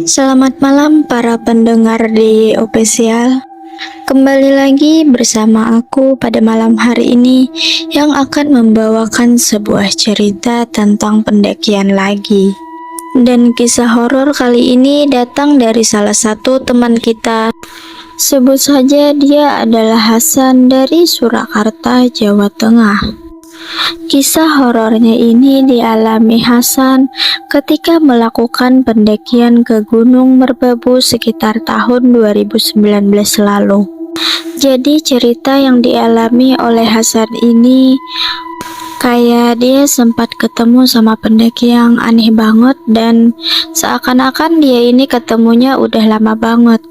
Selamat malam para pendengar di Official. Kembali lagi bersama aku pada malam hari ini yang akan membawakan sebuah cerita tentang pendakian lagi. Dan kisah horor kali ini datang dari salah satu teman kita. Sebut saja dia adalah Hasan dari Surakarta, Jawa Tengah. Kisah horornya ini dialami Hasan ketika melakukan pendakian ke Gunung Merbabu sekitar tahun 2019 lalu. Jadi cerita yang dialami oleh Hasan ini kayak dia sempat ketemu sama pendaki yang aneh banget dan seakan-akan dia ini ketemunya udah lama banget.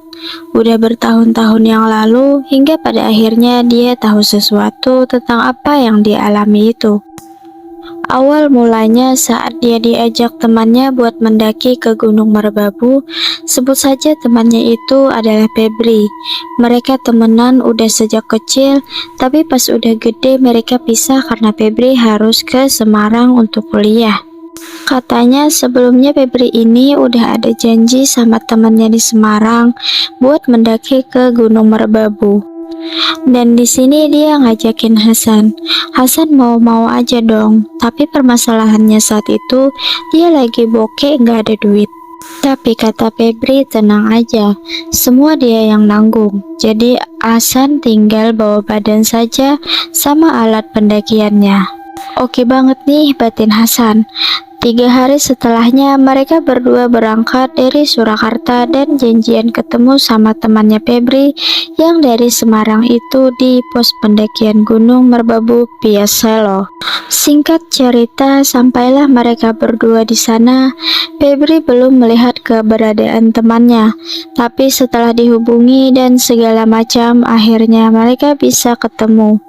Udah bertahun-tahun yang lalu hingga pada akhirnya dia tahu sesuatu tentang apa yang dia alami itu. Awal mulanya saat dia diajak temannya buat mendaki ke Gunung Merbabu, sebut saja temannya itu adalah Febri. Mereka temenan udah sejak kecil, tapi pas udah gede mereka pisah karena Febri harus ke Semarang untuk kuliah. Katanya sebelumnya Febri ini udah ada janji sama temannya di Semarang buat mendaki ke Gunung Merbabu. Dan di sini dia ngajakin Hasan. Hasan mau-mau aja dong, tapi permasalahannya saat itu dia lagi bokeh nggak ada duit. Tapi kata Febri tenang aja, semua dia yang nanggung. Jadi Hasan tinggal bawa badan saja sama alat pendakiannya. Oke banget nih batin Hasan. 3 hari setelahnya mereka berdua berangkat dari Surakarta dan janjian ketemu sama temannya Febri yang dari Semarang itu di pos pendakian Gunung Merbabu Piaselo. Singkat cerita, sampailah mereka berdua di sana. Febri belum melihat keberadaan temannya, tapi setelah dihubungi dan segala macam, akhirnya mereka bisa ketemu.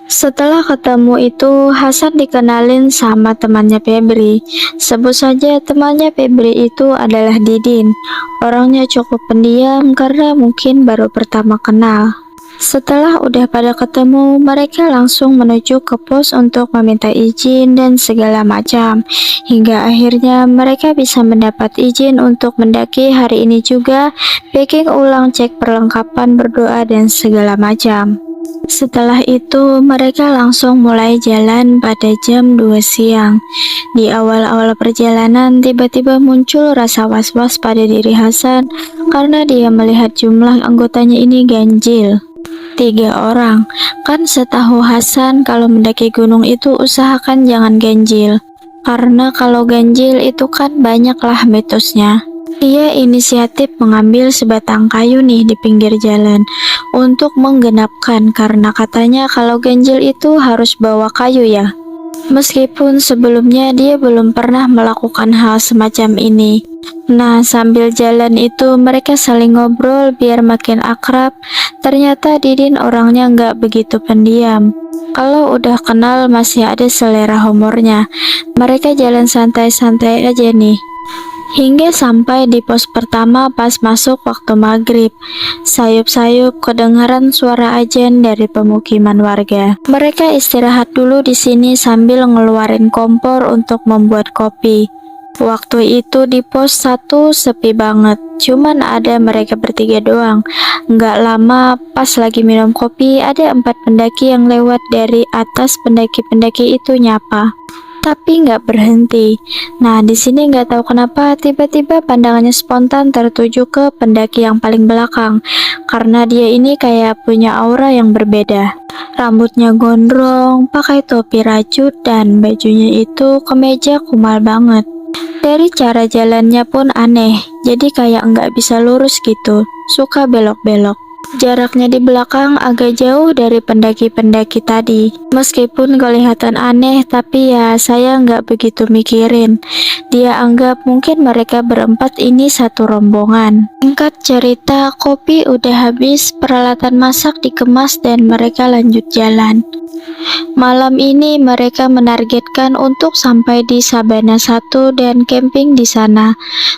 Setelah ketemu itu, Hasan dikenalin sama temannya Febri. Sebut saja temannya Febri itu adalah Didin. Orangnya cukup pendiam karena mungkin baru pertama kenal. Setelah udah pada ketemu, mereka langsung menuju ke pos untuk meminta izin dan segala macam. Hingga akhirnya mereka bisa mendapat izin untuk mendaki hari ini juga, packing ulang, cek perlengkapan, berdoa, dan segala macam. Setelah itu mereka langsung mulai jalan pada jam 2 siang. Di awal-awal perjalanan tiba-tiba muncul rasa was-was pada diri Hasan karena dia melihat jumlah anggotanya ini ganjil. 3 orang. Kan setahu Hasan kalau mendaki gunung itu usahakan jangan ganjil. Karena kalau ganjil itu kan banyaklah mitosnya. Dia inisiatif mengambil sebatang kayu nih di pinggir jalan untuk menggenapkan karena katanya kalau ganjil itu harus bawa kayu ya. Meskipun sebelumnya dia belum pernah melakukan hal semacam ini. Nah, sambil jalan itu mereka saling ngobrol biar makin akrab. Ternyata Didin orangnya nggak begitu pendiam. Kalau udah kenal masih ada selera humornya. Mereka jalan santai-santai aja nih. Hingga sampai di pos pertama pas masuk waktu maghrib. Sayup-sayup kedengaran suara ajan dari pemukiman warga. Mereka istirahat dulu di sini sambil ngeluarin kompor untuk membuat kopi. Waktu itu di pos 1 sepi banget, cuman ada mereka bertiga doang. Nggak lama pas lagi minum kopi ada 4 pendaki yang lewat dari atas. Pendaki-pendaki itu nyapa tapi nggak berhenti. Nah, di sini nggak tahu kenapa tiba-tiba pandangannya spontan tertuju ke pendaki yang paling belakang karena dia ini kayak punya aura yang berbeda. Rambutnya gondrong, pakai topi rajut, dan bajunya itu kemeja kumal banget. Dari cara jalannya pun aneh, jadi kayak nggak bisa lurus gitu, suka belok-belok. Jaraknya di belakang agak jauh dari pendaki-pendaki tadi. Meskipun kelihatan aneh, tapi ya saya nggak begitu mikirin. Dia anggap mungkin mereka berempat ini satu rombongan. Singkat cerita, kopi udah habis, peralatan masak dikemas, dan mereka lanjut jalan. Malam ini mereka menargetkan untuk sampai di Sabana 1 dan camping di sana.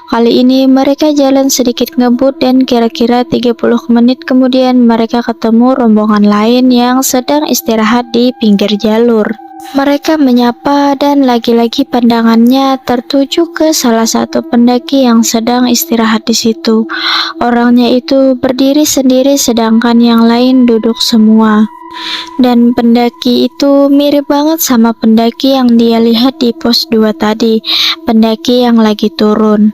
Kali ini mereka jalan sedikit ngebut dan kira-kira 30 menit kemudian mereka ketemu rombongan lain yang sedang istirahat di pinggir jalur. Mereka menyapa dan lagi-lagi pandangannya tertuju ke salah satu pendaki yang sedang istirahat di situ. Orangnya itu berdiri sendiri sedangkan yang lain duduk semua. Dan pendaki itu mirip banget sama pendaki yang dia lihat di pos 2 tadi, pendaki yang lagi turun.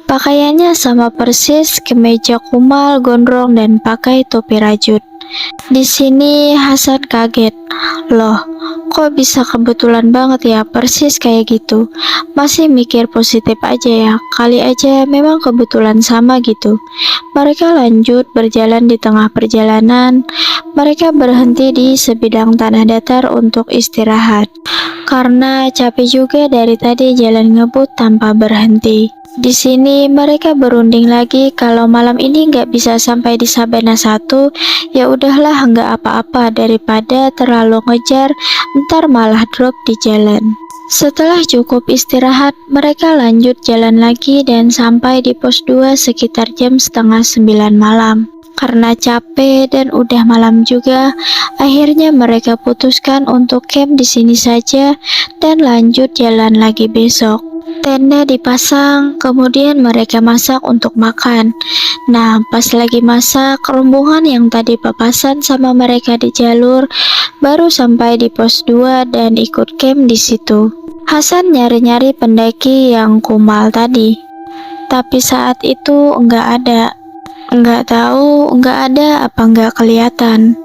Pakaiannya sama persis, kemeja kumal, gondrong, dan pakai topi rajut. Di sini Hasan kaget. Loh, kok bisa kebetulan banget ya persis kayak gitu? Masih mikir positif aja ya, kali aja memang kebetulan sama gitu. Mereka lanjut berjalan. Di tengah perjalanan, mereka berhenti di sebidang tanah datar untuk istirahat. Karena capek juga dari tadi jalan ngebut tanpa berhenti. Di sini mereka berunding lagi kalau malam ini nggak bisa sampai di Sabana 1, ya udahlah nggak apa-apa daripada terlalu ngejar, ntar malah drop di jalan. Setelah cukup istirahat, mereka lanjut jalan lagi dan sampai di pos 2 sekitar jam setengah 9 malam. Karena capek dan udah malam juga, akhirnya mereka putuskan untuk camp di sini saja dan lanjut jalan lagi besok. Tenda dipasang, kemudian mereka masak untuk makan. Nah, pas lagi masak, rombongan yang tadi papasan sama mereka di jalur baru sampai di pos 2 dan ikut camp di situ. Hasan nyari-nyari pendaki yang kumal tadi, tapi saat itu enggak ada. Enggak tahu, enggak ada apa enggak kelihatan.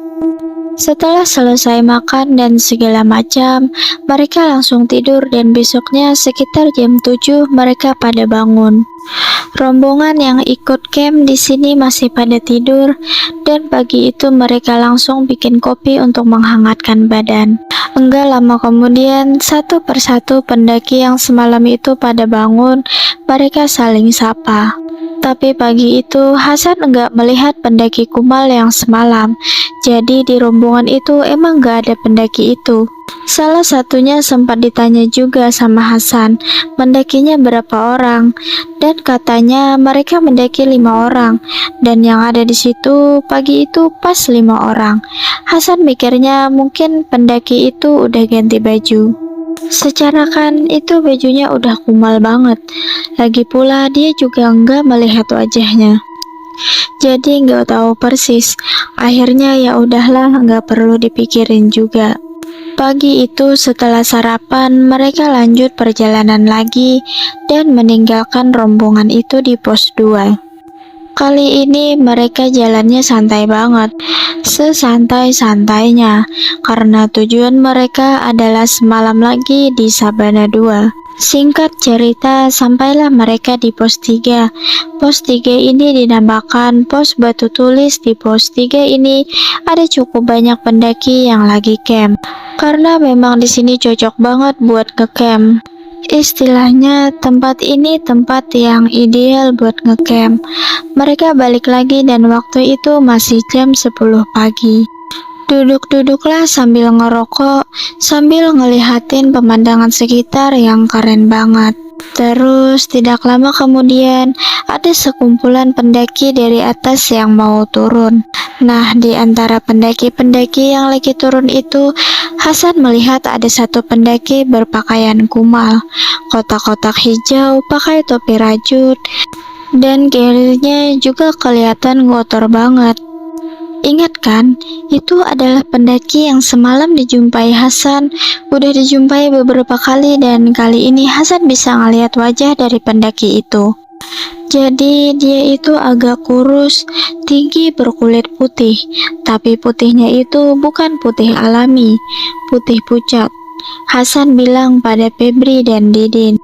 Setelah selesai makan dan segala macam, mereka langsung tidur dan besoknya sekitar jam 7 mereka pada bangun. Rombongan yang ikut camp di sini masih pada tidur dan pagi itu mereka langsung bikin kopi untuk menghangatkan badan. Enggak lama kemudian, satu persatu pendaki yang semalam itu pada bangun, mereka saling sapa. Tapi pagi itu Hasan enggak melihat pendaki kumal yang semalam. Jadi di rombongan itu emang enggak ada pendaki itu. Salah satunya sempat ditanya juga sama Hasan, mendakinya berapa orang? Dan katanya mereka mendaki 5 orang. Dan yang ada di situ pagi itu pas 5 orang. Hasan mikirnya mungkin pendaki itu udah ganti baju. Secara kan itu bajunya udah kumal banget. Lagi pula dia juga enggak melihat wajahnya. Jadi enggak tahu persis. Akhirnya ya udahlah, enggak perlu dipikirin juga. Pagi itu setelah sarapan, mereka lanjut perjalanan lagi dan meninggalkan rombongan itu di pos 2. Kali ini mereka jalannya santai banget, sesantai-santainya, karena tujuan mereka adalah semalam lagi di Sabana 2. Singkat cerita, sampailah mereka di pos 3. Pos 3 ini dinamakan pos batu tulis. Di pos 3 ini ada cukup banyak pendaki yang lagi camp. Karena memang di sini cocok banget buat ngecamp. Istilahnya tempat ini tempat yang ideal buat ngecamp. Mereka balik lagi dan waktu itu masih jam 10 pagi. Duduk-duduklah sambil ngerokok, sambil ngelihatin pemandangan sekitar yang keren banget. Terus tidak lama kemudian ada sekumpulan pendaki dari atas yang mau turun. Nah, di antara pendaki-pendaki yang lagi turun itu, Hasan melihat ada satu pendaki berpakaian kumal, kotak-kotak hijau, pakai topi rajut, dan gearnya juga kelihatan kotor banget. Ingat kan, itu adalah pendaki yang semalam dijumpai Hasan. Udah dijumpai beberapa kali dan kali ini Hasan bisa ngeliat wajah dari pendaki itu. Jadi dia itu agak kurus, tinggi, berkulit putih. Tapi putihnya itu bukan putih alami, putih pucat. Hasan bilang pada Febri dan Didin,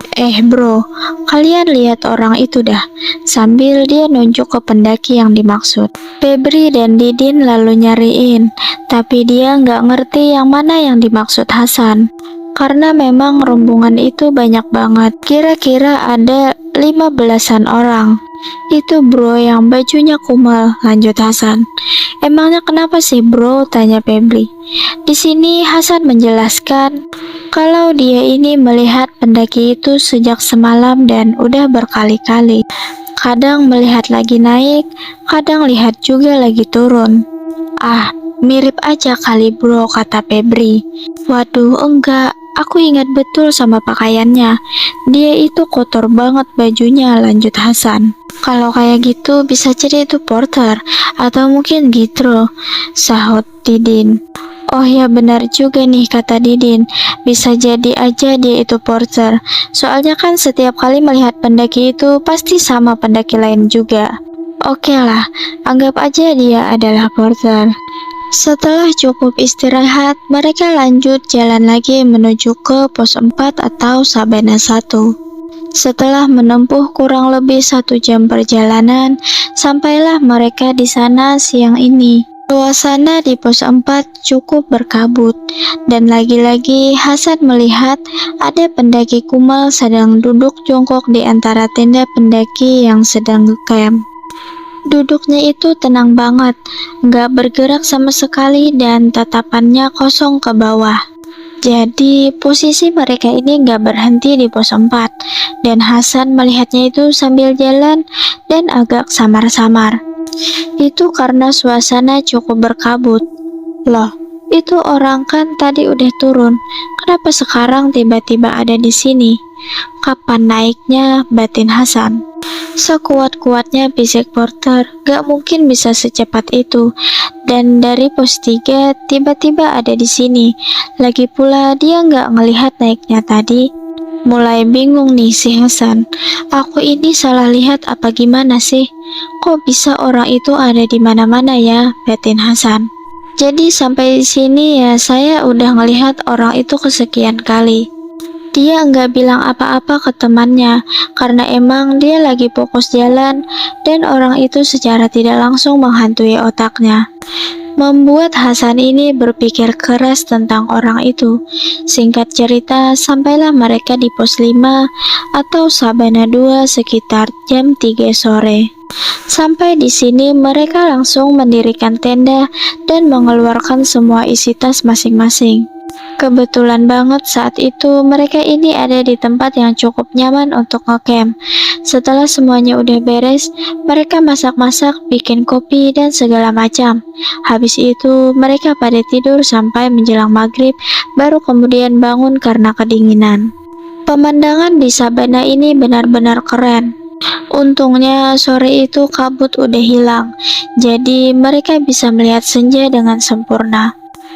bro, kalian lihat orang itu dah, sambil dia nunjuk ke pendaki yang dimaksud. Febri dan Didin lalu nyariin, tapi dia nggak ngerti yang mana yang dimaksud Hasan. Karena memang rombongan itu banyak banget, kira-kira ada 15-an orang. Itu bro yang bajunya kumal, lanjut Hasan. Emangnya kenapa sih bro? Tanya Febri. Di sini Hasan menjelaskan kalau dia ini melihat pendaki itu sejak semalam dan udah berkali-kali. Kadang melihat lagi naik, kadang lihat juga lagi turun. Mirip aja kali bro, kata Febri. Waduh, enggak. Aku ingat betul sama pakaiannya. Dia itu kotor banget bajunya, lanjut Hasan. Kalau kayak gitu bisa jadi itu porter atau mungkin Gitro, sahut Didin. Oh ya benar juga nih kata Didin. Bisa jadi aja dia itu porter. Soalnya kan setiap kali melihat pendaki itu pasti sama pendaki lain juga. Oke lah, anggap aja dia adalah porter. Setelah cukup istirahat, mereka lanjut jalan lagi menuju ke pos 4 atau Sabana 1. Setelah menempuh kurang lebih 1 jam perjalanan, sampailah mereka di sana siang ini. Suasana di pos 4 cukup berkabut, dan lagi-lagi Hasan melihat ada pendaki kumal sedang duduk jongkok di antara tenda pendaki yang sedang ngecamp. Duduknya itu tenang banget, nggak bergerak sama sekali dan tatapannya kosong ke bawah. Jadi posisi mereka ini nggak berhenti di pos 4 dan Hasan melihatnya itu sambil jalan dan agak samar-samar. Itu karena suasana cukup berkabut. Loh, itu orang kan tadi udah turun. Kenapa sekarang tiba-tiba ada di sini? Kapan naiknya? Batin Hasan. Sekuat-kuatnya bisik porter, gak mungkin bisa secepat itu. Dan dari pos 3 tiba-tiba ada di sini. Lagi pula dia gak ngelihat naiknya tadi. Mulai bingung nih si Hasan. Aku ini salah lihat apa gimana sih? Kok bisa orang itu ada di mana-mana ya? Batin Hasan. Jadi sampai di sini ya saya udah ngelihat orang itu kesekian kali. Dia nggak bilang apa-apa ke temannya karena emang dia lagi fokus jalan dan orang itu secara tidak langsung menghantui otaknya. Membuat Hasan ini berpikir keras tentang orang itu. Singkat cerita, sampailah mereka di pos 5 atau Sabana 2 sekitar jam 3 sore. Sampai di sini mereka langsung mendirikan tenda dan mengeluarkan semua isi tas masing-masing. Kebetulan banget saat itu mereka ini ada di tempat yang cukup nyaman untuk ngecamp. Setelah semuanya udah beres, mereka masak-masak, bikin kopi dan segala macam. Habis itu mereka pada tidur sampai menjelang maghrib, baru kemudian bangun karena kedinginan. Pemandangan di Sabana ini benar-benar keren. Untungnya sore itu kabut udah hilang, jadi mereka bisa melihat senja dengan sempurna.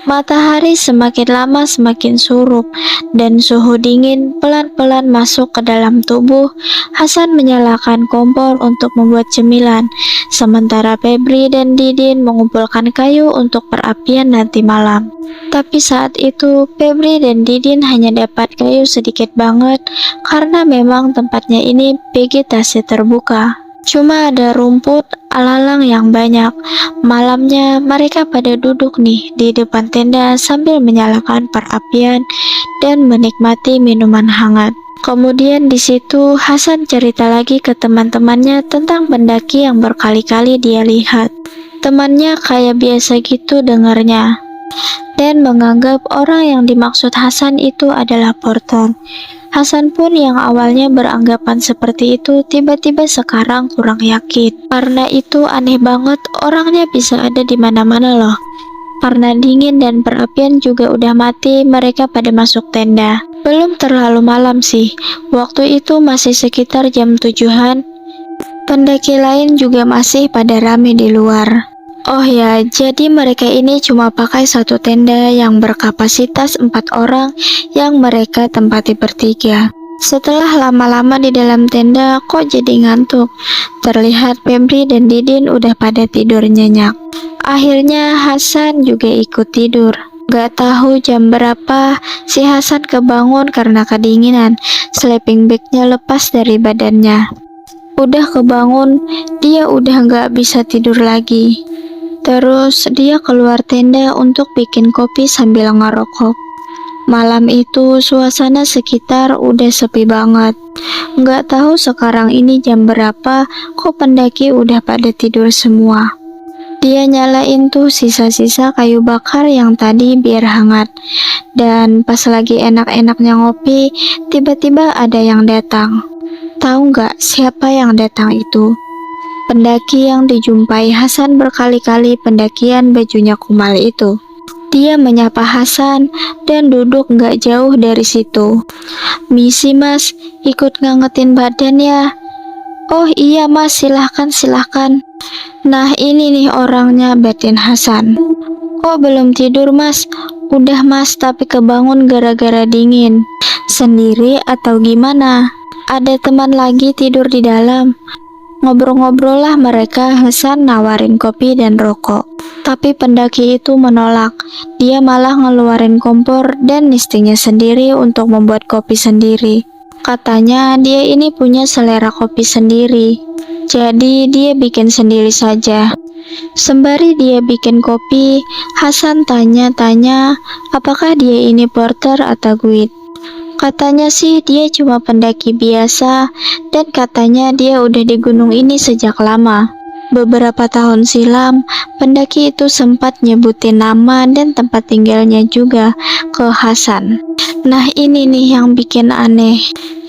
Matahari semakin lama semakin surup dan suhu dingin pelan-pelan masuk ke dalam tubuh. Hasan menyalakan kompor untuk membuat cemilan, sementara Febri dan Didin mengumpulkan kayu untuk perapian nanti malam. Tapi saat itu Febri dan Didin hanya dapat kayu sedikit banget karena memang tempatnya ini vegetasi terbuka. Cuma ada rumput alalang yang banyak. Malamnya mereka pada duduk nih di depan tenda sambil menyalakan perapian dan menikmati minuman hangat. Kemudian di situ Hasan cerita lagi ke teman-temannya tentang pendaki yang berkali-kali dia lihat. Temannya kayak biasa gitu dengarnya dan menganggap orang yang dimaksud Hasan itu adalah porter. Hasan pun yang awalnya beranggapan seperti itu tiba-tiba sekarang kurang yakin. Karena itu aneh banget orangnya bisa ada di mana-mana loh. Karena dingin dan perapian juga udah mati, mereka pada masuk tenda. Belum terlalu malam sih, waktu itu masih sekitar jam 7-an. Pendaki lain juga masih pada rame di luar. Oh ya, jadi mereka ini cuma pakai satu tenda yang berkapasitas 4 orang yang mereka tempati bertiga. Setelah lama-lama di dalam tenda, kok jadi ngantuk? Terlihat Febri dan Didin udah pada tidur nyenyak. Akhirnya Hasan juga ikut tidur. Gak tahu jam berapa, si Hasan kebangun karena kedinginan. Sleeping bagnya lepas dari badannya. Udah kebangun, dia udah gak bisa tidur lagi. Terus dia keluar tenda untuk bikin kopi sambil ngerokok. Malam itu suasana sekitar udah sepi banget. Nggak tahu sekarang ini jam berapa, kok pendaki udah pada tidur semua. Dia nyalain tuh sisa-sisa kayu bakar yang tadi biar hangat. Dan pas lagi enak-enaknya ngopi, tiba-tiba ada yang datang. Tahu nggak siapa yang datang itu? pendaki yang dijumpai Hasan berkali-kali pendakian bajunya kumal itu. Dia menyapa Hasan dan duduk gak jauh dari situ. "Misi mas, ikut ngangetin badan ya." "Oh iya mas, silahkan silahkan." "Nah ini nih orangnya," batin Hasan. "Oh belum tidur mas." "Udah mas, tapi kebangun gara-gara dingin." "Sendiri atau gimana?" "Ada teman lagi tidur di dalam." Ngobrol-ngobrol lah mereka. Hasan nawarin kopi dan rokok, tapi pendaki itu menolak. Dia malah ngeluarin kompor dan nistingnya sendiri untuk membuat kopi sendiri. Katanya dia ini punya selera kopi sendiri, jadi dia bikin sendiri saja. Sembari dia bikin kopi, Hasan tanya-tanya apakah dia ini porter atau guide. Katanya sih dia cuma pendaki biasa, dan katanya dia udah di gunung ini sejak lama. Beberapa tahun silam, pendaki itu sempat nyebutin nama dan tempat tinggalnya juga ke Hasan. Nah ini nih yang bikin aneh.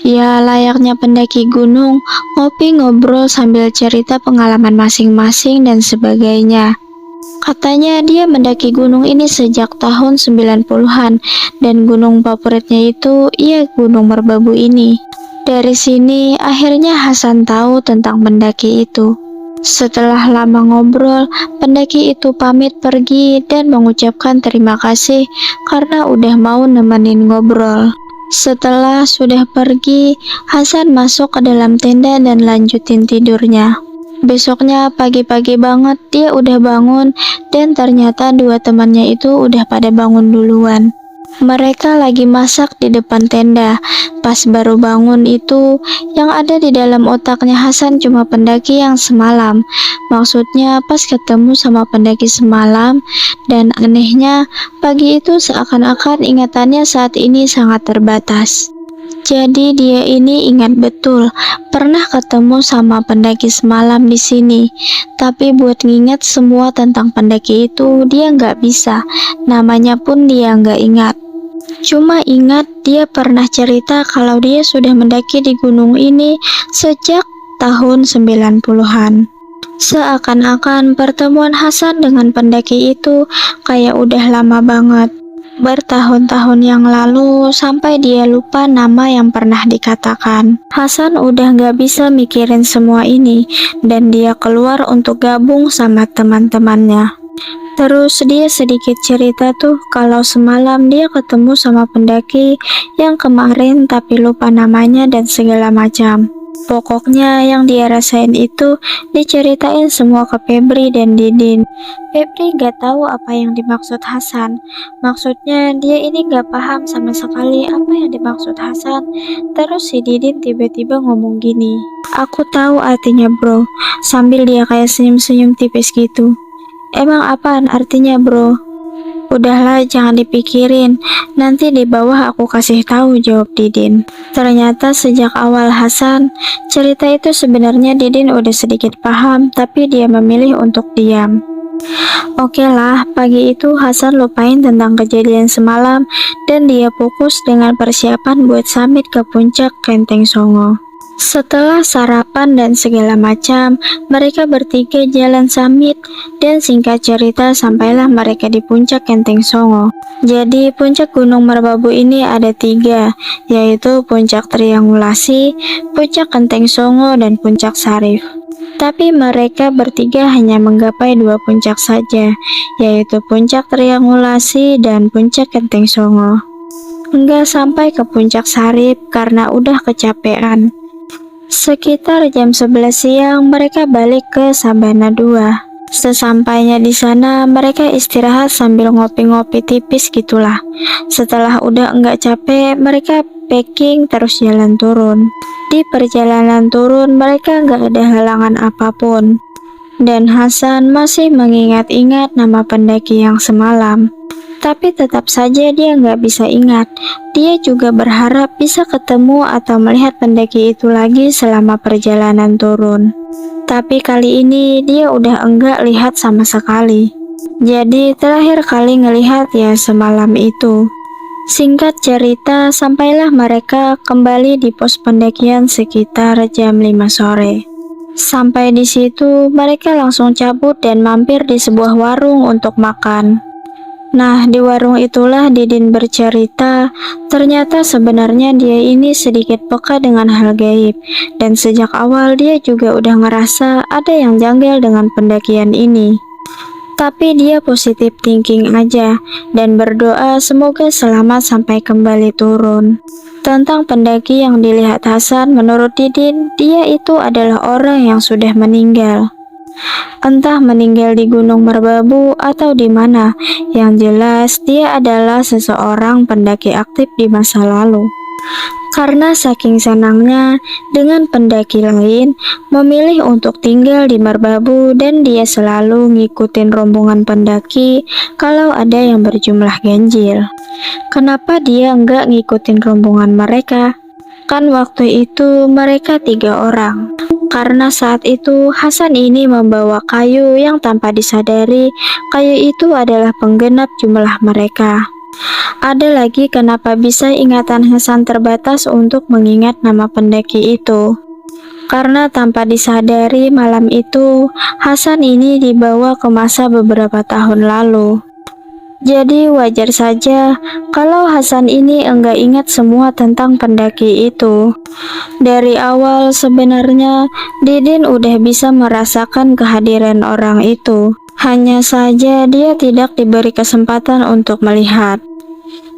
Ya layaknya pendaki gunung, ngopi ngobrol sambil cerita pengalaman masing-masing dan sebagainya. Katanya dia mendaki gunung ini sejak tahun 90-an dan gunung favoritnya itu Gunung Merbabu ini. Dari sini akhirnya Hasan tahu tentang pendaki itu. Setelah lama ngobrol, pendaki itu pamit pergi dan mengucapkan terima kasih karena udah mau nemenin ngobrol. Setelah sudah pergi, Hasan masuk ke dalam tenda dan lanjutin tidurnya. Besoknya pagi-pagi banget dia udah bangun dan ternyata dua temannya itu udah pada bangun duluan. Mereka lagi masak di depan tenda. Pas baru bangun itu, yang ada di dalam otaknya Hasan cuma pendaki yang semalam. Maksudnya pas ketemu sama pendaki semalam, dan anehnya pagi itu seakan-akan ingatannya saat ini sangat terbatas. Jadi dia ini ingat betul pernah ketemu sama pendaki semalam di sini. Tapi buat nginget semua tentang pendaki itu dia nggak bisa. Namanya pun dia nggak ingat. Cuma ingat dia pernah cerita kalau dia sudah mendaki di gunung ini sejak tahun 90-an. Seakan-akan pertemuan Hasan dengan pendaki itu kayak udah lama banget. Bertahun-tahun yang lalu sampai dia lupa nama yang pernah dikatakan. Hasan udah gak bisa mikirin semua ini dan dia keluar untuk gabung sama teman-temannya. Terus dia sedikit cerita tuh kalau semalam dia ketemu sama pendaki yang kemarin tapi lupa namanya dan segala macam. Pokoknya yang dia rasain itu diceritain semua ke Febri dan Didin. Febri gak tahu apa yang dimaksud Hasan. Maksudnya dia ini gak paham sama sekali apa yang dimaksud Hasan. Terus si Didin tiba-tiba ngomong gini, "Aku tahu artinya bro," sambil dia kayak senyum-senyum tipis gitu. "Emang apaan artinya bro?" "Udahlah jangan dipikirin, nanti di bawah aku kasih tahu," jawab Didin. Ternyata sejak awal Hasan cerita itu sebenarnya Didin udah sedikit paham, tapi dia memilih untuk diam. Oke lah, pagi itu Hasan lupain tentang kejadian semalam dan dia fokus dengan persiapan buat summit ke puncak Kenteng Songo. Setelah sarapan dan segala macam, mereka bertiga jalan summit dan singkat cerita sampailah mereka di puncak Kenteng Songo. Jadi puncak Gunung Merbabu ini ada 3, yaitu puncak Triangulasi, puncak Kenteng Songo, dan puncak Sarif. Tapi mereka bertiga hanya menggapai 2 puncak saja, yaitu puncak Triangulasi dan puncak Kenteng Songo. Enggak sampai ke puncak Sarif karena udah kecapean. Sekitar jam 11 siang mereka balik ke Sabana 2. Sesampainya di sana mereka istirahat sambil ngopi-ngopi tipis gitulah. Setelah udah enggak capek, mereka packing terus jalan turun. Di perjalanan turun mereka enggak ada halangan apapun. Dan Hasan masih mengingat-ingat nama pendaki yang semalam. Tapi tetap saja dia nggak bisa ingat. Dia juga berharap bisa ketemu atau melihat pendaki itu lagi selama perjalanan turun. Tapi kali ini dia udah enggak lihat sama sekali. Jadi terakhir kali ngelihat ya semalam itu. Singkat cerita, sampailah mereka kembali di pos pendakian sekitar jam 5 sore. Sampai di situ, mereka langsung cabut dan mampir di sebuah warung untuk makan. Nah, di warung itulah Didin bercerita, ternyata sebenarnya dia ini sedikit peka dengan hal gaib, dan sejak awal dia juga udah ngerasa ada yang janggal dengan pendakian ini. Tapi dia positif thinking aja dan berdoa semoga selamat sampai kembali turun. Tentang pendaki yang dilihat Hasan, menurut Didin, dia itu adalah orang yang sudah meninggal. Entah meninggal di Gunung Merbabu atau di mana, yang jelas dia adalah seseorang pendaki aktif di masa lalu. Karena saking senangnya dengan pendaki lain memilih untuk tinggal di Merbabu dan dia selalu ngikutin rombongan pendaki kalau ada yang berjumlah ganjil. Kenapa dia enggak ngikutin rombongan mereka? Kan waktu itu mereka 3 orang. Karena saat itu Hasan ini membawa kayu yang tanpa disadari kayu itu adalah penggenap jumlah mereka. Ada lagi kenapa bisa ingatan Hasan terbatas untuk mengingat nama pendaki itu. Karena tanpa disadari malam itu Hasan ini dibawa ke masa beberapa tahun lalu. Jadi wajar saja kalau Hasan ini enggak ingat semua tentang pendaki itu. Dari awal sebenarnya Didin udah bisa merasakan kehadiran orang itu. Hanya saja dia tidak diberi kesempatan untuk melihat.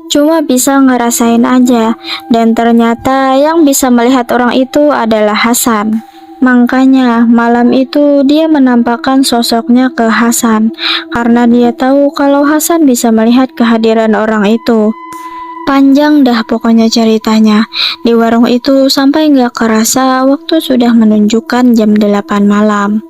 Cuma bisa ngerasain aja, dan ternyata yang bisa melihat orang itu adalah Hasan. Makanya malam itu dia menampakkan sosoknya ke Hasan, karena dia tahu kalau Hasan bisa melihat kehadiran orang itu. Panjang dah pokoknya ceritanya. Di warung itu sampai nggak kerasa waktu sudah menunjukkan jam 8 malam.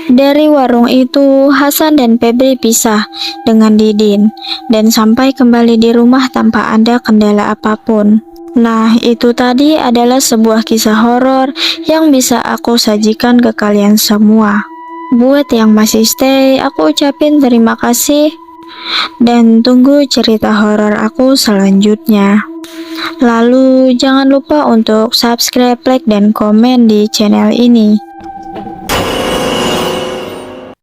Dari warung itu, Hasan dan Febri pisah dengan Didin dan sampai kembali di rumah tanpa ada kendala apapun. Nah, itu tadi adalah sebuah kisah horor yang bisa aku sajikan ke kalian semua. Buat yang masih stay, aku ucapin terima kasih dan tunggu cerita horor aku selanjutnya. Lalu jangan lupa untuk subscribe, like, dan komen di channel ini.